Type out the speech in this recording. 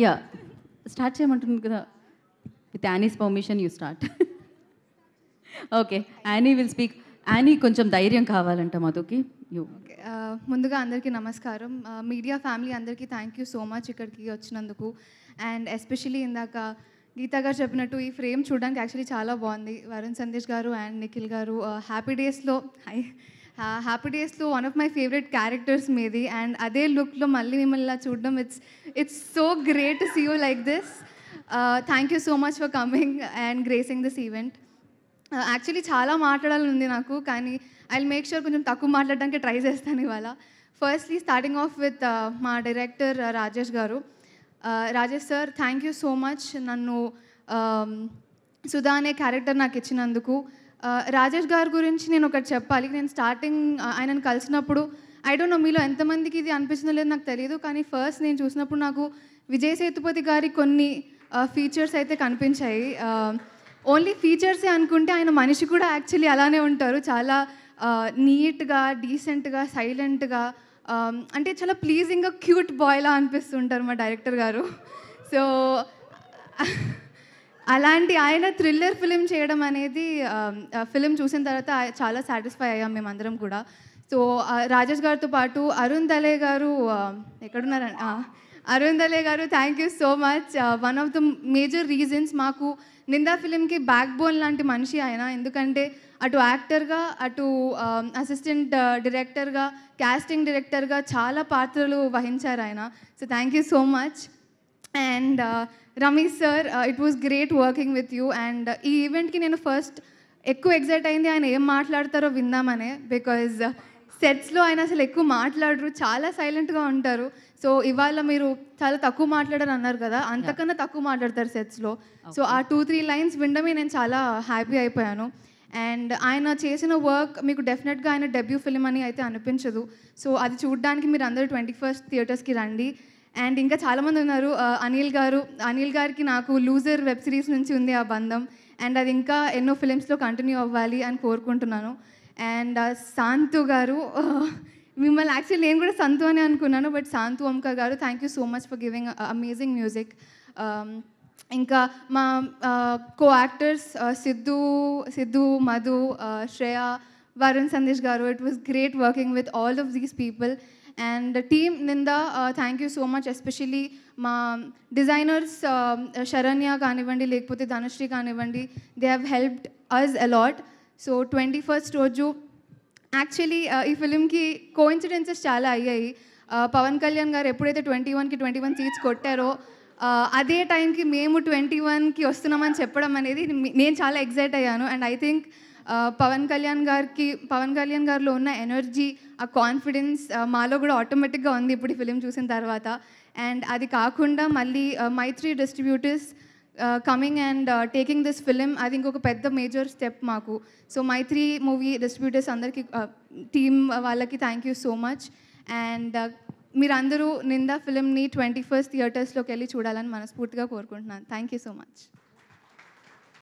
Yeah start చేయమంటుంది కదా. With Annie's permission you start. Okay, Annie will speak. Annie కొంచెం ధైర్యం కావాలంట మధుకి. యూ. ముందుగా అందరికీ నమస్కారం. మీడియా ఫ్యామిలీ అందరికీ థ్యాంక్ యూ సో మచ్ ఇక్కడికి వచ్చినందుకు. అండ్ ఎస్పెషలీ ఇందాక గీతా గారు చెప్పినట్టు ఈ ఫ్రేమ్ చూడడానికి యాక్చువల్లీ చాలా బాగుంది. వరుణ్ సందేశ్ గారు అండ్ నిఖిల్ గారు హ్యాపీ డేస్లో one of my favourite characters మీది. అండ్ అదే లుక్లో మళ్ళీ మిమ్మల్ని చూడడం it's so great to see you like this. Thank you so much for coming and gracing this event. Actually చాలా మాట్లాడాలని ఉంది నాకు, కానీ ఐ విల్ మేక్ షూర్ కొంచెం తక్కువ మాట్లాడడానికి ట్రై చేస్తాను ఇవాళ. ఫస్ట్లీ స్టార్టింగ్ ఆఫ్ విత్ మా డైరెక్టర్ రాజేష్ గారు. Rajesh sir, thank you so much నన్ను సుధా అనే క్యారెక్టర్ నాకు ఇచ్చినందుకు. రాజేష్ గారి గురించి నేను ఒకటి చెప్పాలి. నేను స్టార్టింగ్ ఆయనను కలిసినప్పుడు ఐ డోంట్ నో మీలో ఎంతమందికి ఇది అనిపిస్తుందో లేదో నాకు తెలియదు, కానీ ఫస్ట్ నేను చూసినప్పుడు నాకు విజయ్ సేతుపతి గారి కొన్ని ఫీచర్స్ అయితే కనిపించాయి. ఓన్లీ ఫీచర్సే అనుకుంటే ఆయన మనిషి కూడా యాక్చువల్లీ అలానే ఉంటారు. చాలా నీట్గా, డీసెంట్గా, సైలెంట్గా, అంటే చాలా ప్లీజింగ్గా క్యూట్ బాయ్లా అనిపిస్తుంటారు మా డైరెక్టర్ గారు. సో అలాంటి ఆయన థ్రిల్లర్ ఫిలిం చేయడం అనేది ఫిలిం చూసిన తర్వాత చాలా సాటిస్ఫై అయ్యాం మేమందరం కూడా. సో రాజేష్ గారితో పాటు అరుణ్ దలే గారు ఎక్కడున్నారండి? అరుణ్ దలే గారు, thank you so much. One of the major reasons మాకు నిందా ఫిలింకి బ్యాక్ బోన్ లాంటి మనిషి ఆయన. ఎందుకంటే అటు యాక్టర్గా, అటు అసిస్టెంట్ డైరెక్టర్గా, క్యాస్టింగ్ డైరెక్టర్గా చాలా పాత్రలు వహించారు ఆయన. So thank you so much. And Ramesh sir, it was great working with you. And ఈ ఈవెంట్కి నేను ఫస్ట్ ఎక్కువ ఎగ్జైట్ అయింది ఆయన ఏం మాట్లాడతారో విందామనే. బికాజ్ సెట్స్లో ఆయన అసలు ఎక్కువ మాట్లాడరు, చాలా సైలెంట్గా ఉంటారు. సో ఇవాళ మీరు చాలా తక్కువ మాట్లాడారు అన్నారు కదా, అంతకన్నా తక్కువ మాట్లాడతారు సెట్స్లో. సో ఆ 2-3 లైన్స్ వినడమే నేను చాలా హ్యాపీ అయిపోయాను. అండ్ ఆయన చేసిన వర్క్ మీకు డెఫినెట్గా ఆయన డెబ్యూ ఫిలిం అని అయితే అనిపించదు. సో అది చూడడానికి మీరు అందరూ 21st థియేటర్స్కి రండి. అండ్ ఇంకా చాలామంది ఉన్నారు. అనిల్ గారికి నాకు లూజర్ వెబ్ సిరీస్ నుంచి ఉంది ఆ బంధం. అండ్ అది ఇంకా ఎన్నో ఫిలిమ్స్లో కంటిన్యూ అవ్వాలి అని కోరుకుంటున్నాను. అండ్ శాంతు గారు, మిమ్మల్ని యాక్చువల్లీ నేను కూడా సంతు అని అనుకున్నాను, but Santhu Omka garu, thank you so much for giving amazing music. ఇంకా మా co actors Siddhu, Madhu, Shreya, Varun Sandesh garu, it was great working with all of these people. And team Ninda, thank you so much. Especially మా డిజైనర్స్ శరణ్య కానివ్వండి, లేకపోతే ధనుశ్రీ కానివ్వండి, they have helped us a lot. So 21st రోజు actually ఈ ఫిలింకి coincidences చాలా అయ్యాయి. పవన్ కళ్యాణ్ గారు ఎప్పుడైతే 21 సీట్స్ కొట్టారో అదే టైంకి మేము 21కి వస్తున్నామని చెప్పడం అనేది నేను చాలా ఎగ్జైట్ అయ్యాను. And I think Pavan Kalyan గారిలో ఉన్న ఎనర్జీ, ఆ కాన్ఫిడెన్స్ మాలో కూడా ఆటోమేటిక్గా ఉంది ఇప్పుడు ఈ ఫిలిం చూసిన తర్వాత. అండ్ అది కాకుండా మళ్ళీ Mythri distributors coming and taking this film, అది ఇంకొక పెద్ద మేజర్ స్టెప్ మాకు. సో మైత్రి మూవీ డిస్ట్రిబ్యూటర్స్ అందరికీ, టీమ్ వాళ్ళకి thank you so much. And మీరందరూ నిందా ఫిలింని 21st థియేటర్స్లోకి వెళ్ళి చూడాలని మనస్ఫూర్తిగా కోరుకుంటున్నాను. Thank you so much.